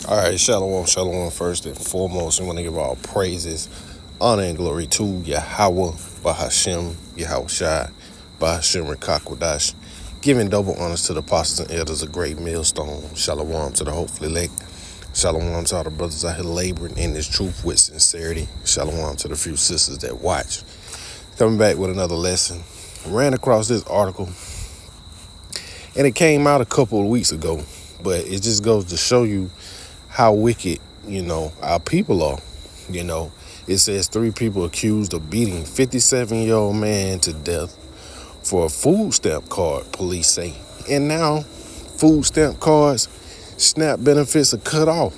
All right, shalom, shalom. First and foremost, I want to give all praises, honor, and glory to Yahweh, Bahashem, Yahweh Shai, Bahashem Rekakwadash. Giving double honors to the apostles and elders of great millstone. Shalom to the hopefully elect. Shalom to all the brothers out here laboring in this truth with sincerity. Shalom to the few sisters that watch. Coming back with another lesson. Ran across this article, and it came out a couple of weeks ago, but it just goes to show you how wicked, our people are. It says 3 people accused of beating 57-year-old man to death for a food stamp card, police say. And now, food stamp cards, SNAP benefits are cut off.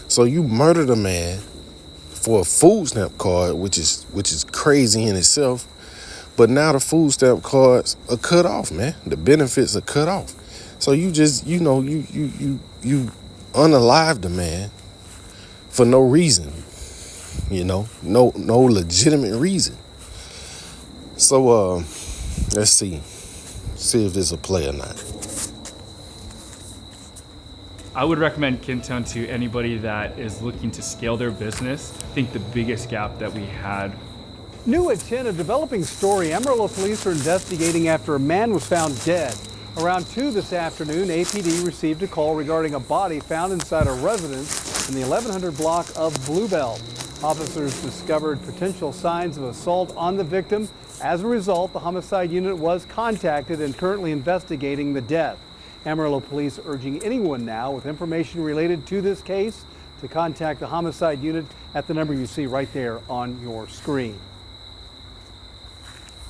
So you murdered a man for a food stamp card, which is crazy in itself. But now the food stamp cards are cut off, man. The benefits are cut off. So you just, you unalive the man for no reason, no legitimate reason. So let's see if this a play or not. I would recommend Kintone to anybody that is looking to scale their business. I think the biggest gap that we had. New at 10, a developing story. Amarillo police are investigating after a man was found dead. Around 2 this afternoon, APD received a call regarding a body found inside a residence in the 1100 block of Bluebell. Officers discovered potential signs of assault on the victim. As a result, the homicide unit was contacted and currently investigating the death. Amarillo police urging anyone now with information related to this case to contact the homicide unit at the number you see right there on your screen.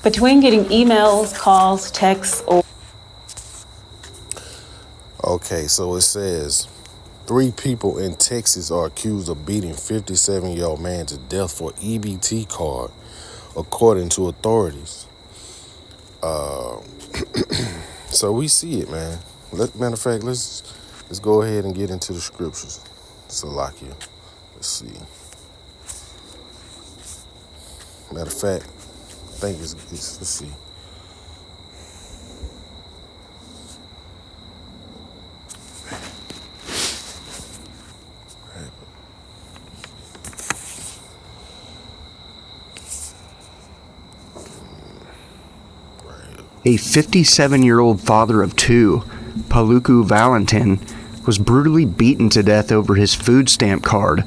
Between getting emails, calls, texts, or... Okay, so it says 3 people in Texas are accused of beating 57-year-old man to death for EBT card, according to authorities. So we see it, man. Matter of fact, let's go ahead and get into the scriptures. Salakia. Let's see. Matter of fact, I think it's let's see. A 57-year-old father of 2, Paluku Valentin, was brutally beaten to death over his food stamp card.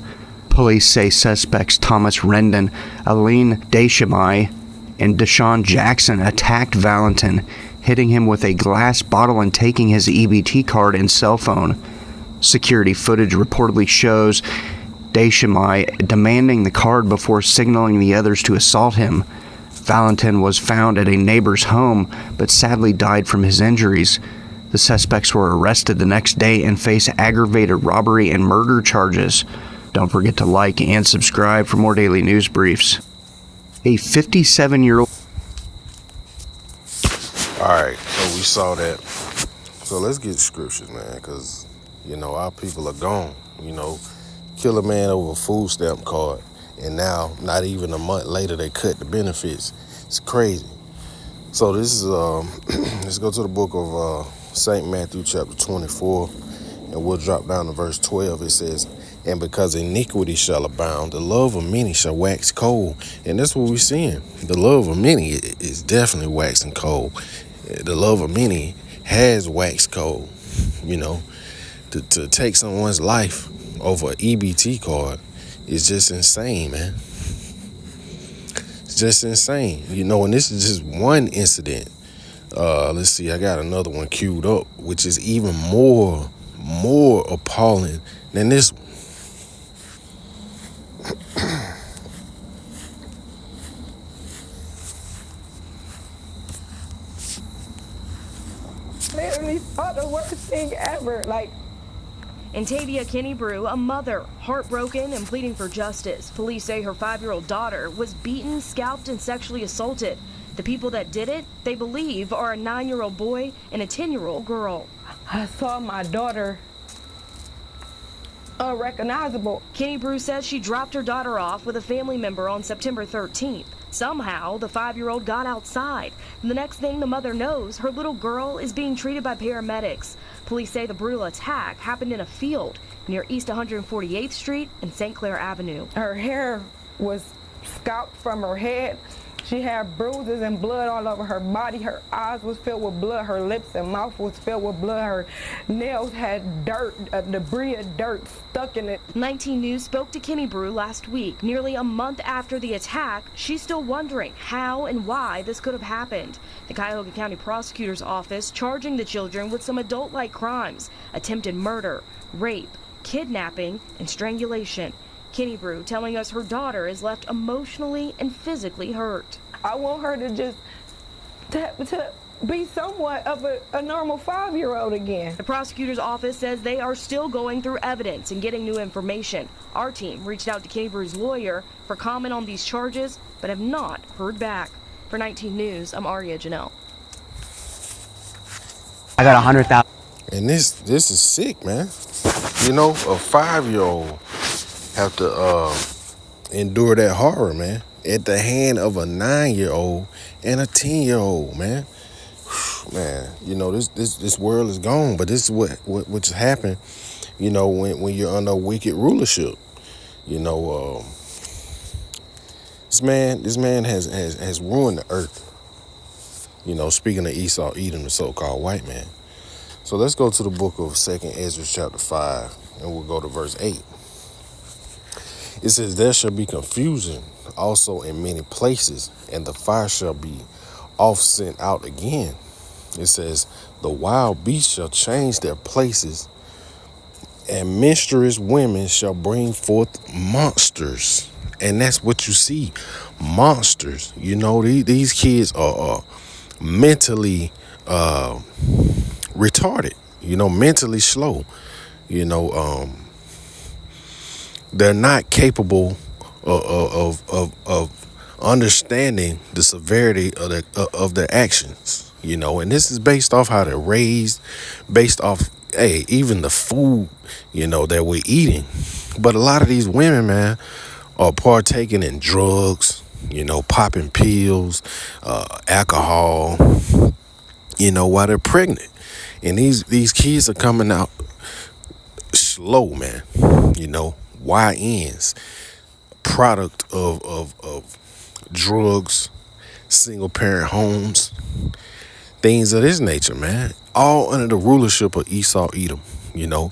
Police say suspects Thomas Rendon, Aline Deschamais, and Deshaun Jackson attacked Valentin, hitting him with a glass bottle and taking his EBT card and cell phone. Security footage reportedly shows Deschamais demanding the card before signaling the others to assault him. Valentin was found at a neighbor's home, but sadly died from his injuries. The suspects were arrested the next day and face aggravated robbery and murder charges. Don't forget to like and subscribe for more daily news briefs. A 57-year-old... All right, so we saw that. So let's get scriptures, man, because, our people are gone. Kill a man over a food stamp card, and now, not even a month later, they cut the benefits. It's crazy. So this is, let's go to the book of St. Matthew chapter 24, and we'll drop down to verse 12. It says, and because iniquity shall abound, the love of many shall wax cold. And that's what we're seeing. The love of many is definitely waxing cold. The love of many has waxed cold. To take someone's life over an EBT card is just insane, man. It's just insane. And this is just one incident. Let's see, I got another one queued up, which is even more appalling than this one. Literally thought the worst thing ever. Antavia Kenny Brew, a mother, heartbroken and pleading for justice. Police say her 5-year-old daughter was beaten, scalped, and sexually assaulted. The people that did it, they believe, are a 9-year-old boy and a 10-year-old girl. I saw my daughter unrecognizable. Kenny Brew says she dropped her daughter off with a family member on September 13th. Somehow, the 5-year-old got outside. The next thing the mother knows, her little girl is being treated by paramedics. Police say the brutal attack happened in a field. near East 148th Street and St. Clair Avenue. Her hair was scalped from her head. She had bruises and blood all over her body. Her eyes was filled with blood. Her lips and mouth was filled with blood. Her nails had dirt, debris of dirt stuck in it. 19 News spoke to Kennebrew last week. Nearly a month after the attack, she's still wondering how and why this could have happened. The Cuyahoga County Prosecutor's Office charging the children with some adult-like crimes: attempted murder, rape, kidnapping, and strangulation. Kennebrew telling us her daughter is left emotionally and physically hurt. I want her to just to be somewhat of a normal 5-year-old again. The prosecutor's office says they are still going through evidence and getting new information. Our team reached out to Kennebrew's lawyer for comment on these charges, but have not heard back. For 19 News, I'm Aria Janelle. I got 100,000. And this is sick, man. You know, a 5-year-old have to endure that horror, man, at the hand of a 9-year-old and a 10-year-old, man. Man, you know, this world is gone, but this is what's happened, you know, when you're under wicked rulership. You know, this man has ruined the earth. You know, speaking of Esau, Edom, the so-called white man. So let's go to the book of 2nd Ezra chapter 5, and we'll go to verse 8. It says, there shall be confusion also in many places, and the fire shall be oft sent out again. It says, the wild beasts shall change their places, and menstruous women shall bring forth monsters. And that's what you see, monsters. You know, these kids are mentally retarded, you know, mentally slow. You know, they're not capable of understanding the severity of their actions, you know, and this is based off how they're raised, based off, even the food, you know, that we're eating. But a lot of these women, man, are partaking in drugs, you know, popping pills, alcohol, you know, while they're pregnant. And these kids are coming out slow, man, you know, YNs, product of drugs, single parent homes, things of this nature, man, all under the rulership of Esau, Edom, you know.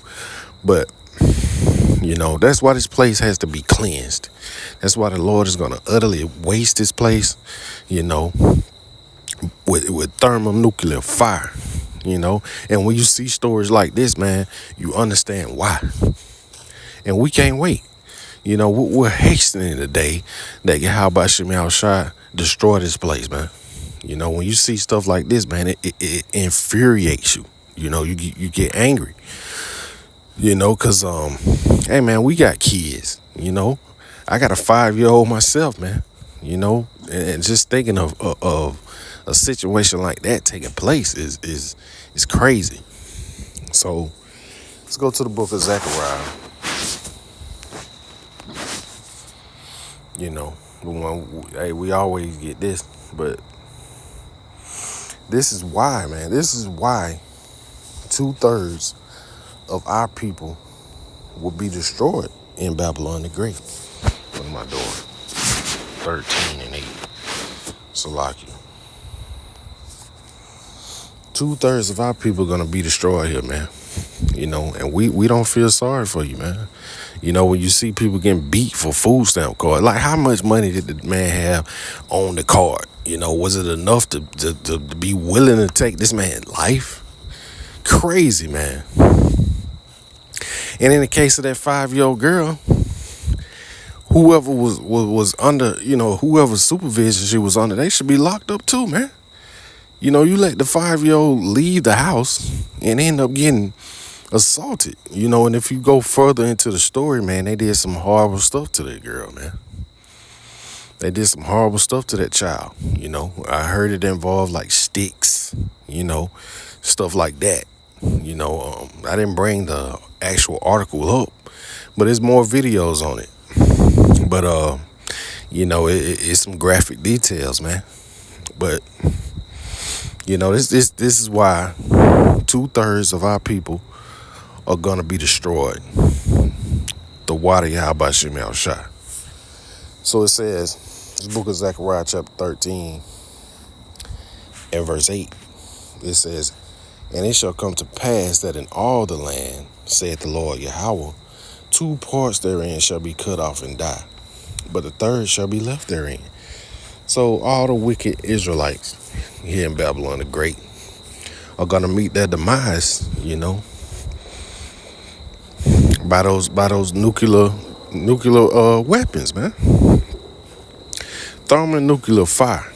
But, you know, that's why this place has to be cleansed. That's why the Lord is going to utterly waste this place, you know, with thermonuclear fire, you know. And when you see stories like this, man, you understand why. And we can't wait. You know, we're hastening the day that Yahweh Shem Yahushua destroy this place, man. You know, when you see stuff like this, man, it infuriates you. You know, you get angry. You know, because, hey, man, we got kids, you know. I got a 5-year-old myself, man. You know, and just thinking of a situation like that taking place is crazy. So let's go to the book of Zechariah. You know, the one, hey, we always get this, but this is why, man. This is why 2/3 of our people will be destroyed in Babylon the Great. What am I doing? 13 and 8. Salakia. 2/3 of our people are gonna be destroyed here, man. You know, and we don't feel sorry for you, man. You know, when you see people getting beat for food stamp card, like how much money did the man have on the card? You know, was it enough to be willing to take this man's life? Crazy, man. And in the case of that 5-year-old girl, whoever was under, you know, whoever's supervision she was under, they should be locked up too, man. You know, you let the 5-year-old leave the house and end up getting assaulted, you know. And if you go further into the story, man, they did some horrible stuff to that girl, man. They did some horrible stuff to that child, you know. I heard it involved like sticks, you know, stuff like that. You know, I didn't bring the actual article up, but there's more videos on it. But you know, it's some graphic details, man. But you know, this is why 2/3 of our people are gonna be destroyed. the water Yahweh Shem Yahushua. So it says, this book of Zechariah chapter 13 and verse 8, it says, and it shall come to pass that in all the land, saith the Lord Yahweh, 2 parts therein shall be cut off and die, but the third shall be left therein. So all the wicked Israelites here in Babylon the Great are gonna meet their demise, you know, by those nuclear weapons, man. Thermonuclear fire,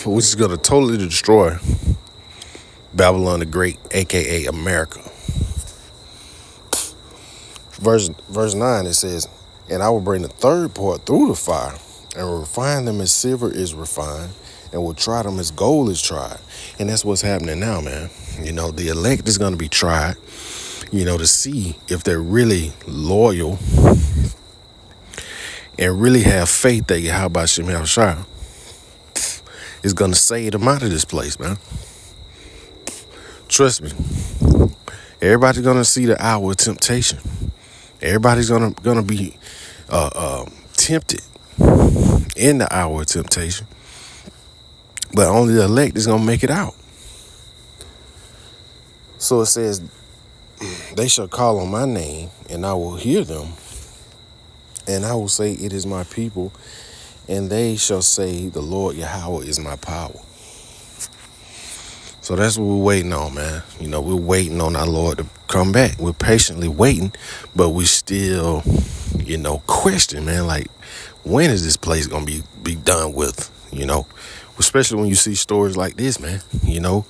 which is gonna totally destroy Babylon the Great, aka America. Verse 9, it says, and I will bring the third part through the fire, and will refine them as silver is refined, and will try them as gold is tried. And that's what's happening now, man. You know, the elect is gonna be tried, you know, to see if they're really loyal and really have faith that Yahweh Shem Yahushua is gonna save them out of this place, man. Trust me. Everybody's gonna see the hour of temptation. Everybody's gonna be tempted in the hour of temptation, but only the elect is gonna make it out. So it says, they shall call on my name, and I will hear them, and I will say, it is my people, and they shall say, the Lord Yahweh is my power. So that's what we're waiting on, man. You know, we're waiting on our Lord to come back. We're patiently waiting, but we still, you know, question, man, like, when is this place gonna be done with, you know? Especially when you see stories like this, man. You know,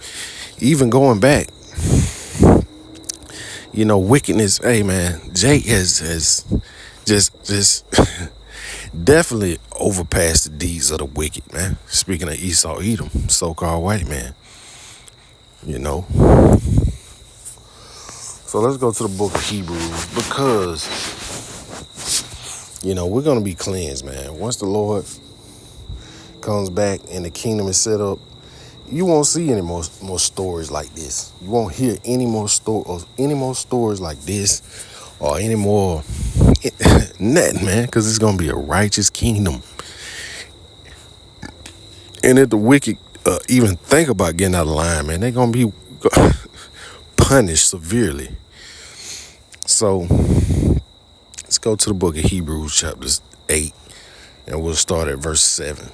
even going back, you know, wickedness. Hey, man, Jake has just definitely overpassed the deeds of the wicked, man. Speaking of Esau Edom, so-called white man, you know. So let's go to the book of Hebrews, because, you know, we're going to be cleansed, man. Once the Lord comes back and the kingdom is set up, you won't see any more stories like this. You won't hear any more stories like this, or any more nothing, man, because it's going to be a righteous kingdom. And if the wicked even think about getting out of line, man, they're going to be punished severely. So let's go to the book of Hebrews chapter 8, and we'll start at verse 7.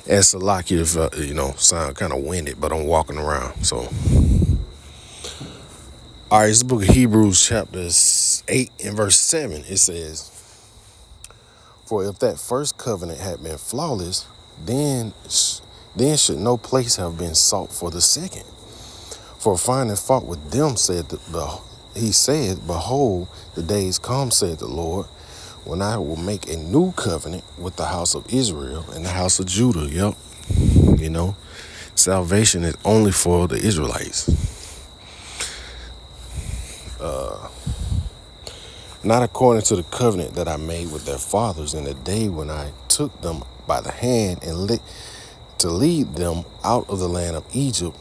And Salakia, if, you know, sound kind of winded, but I'm walking around, so. All right, it's the book of Hebrews chapter 8 and verse 7. It says, for if that first covenant had been flawless, then should no place have been sought for the second. For finding fault with them, he said, behold, the days come, said the Lord, when I will make a new covenant with the house of Israel and the house of Judah. Yep. You know, salvation is only for the Israelites. Not according to the covenant that I made with their fathers in the day when I took them by the hand and to lead them out of the land of Egypt,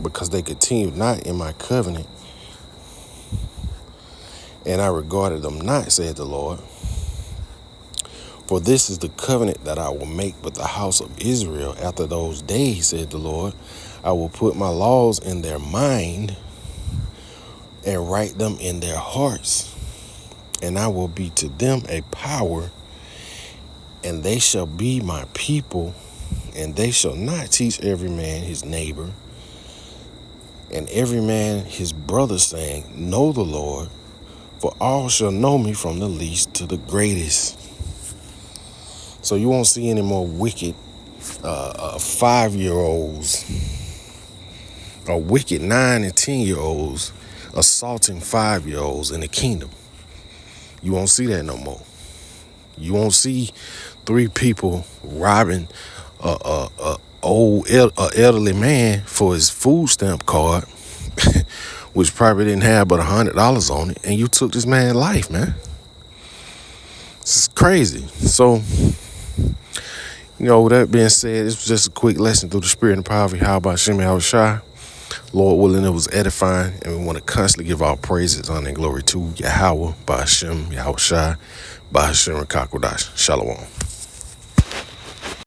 because they continued not in my covenant, and I regarded them not, said the Lord. For this is the covenant that I will make with the house of Israel after those days, said the Lord. I will put my laws in their mind and write them in their hearts, and I will be to them a power, and they shall be my people, and they shall not teach every man his neighbor, and every man his brother, saying, know the Lord, for all shall know me from the least to the greatest. So you won't see any more wicked 5-year-olds or wicked 9 and 10-year-olds assaulting 5-year-olds in the kingdom. You won't see that no more. You won't see 3 people robbing a elderly man for his food stamp card, which probably didn't have but $100 on it, and you took this man's life, man. This is crazy. So, you know, with that being said, it's just a quick lesson through the spirit and power of Yahweh Shem Yahushua. Lord willing, it was edifying, and we want to constantly give our praises, honor, and glory to Yahweh, Ba'ashem, Yahweh Shai, Ba'ashem, Rakakwadash. Shalom.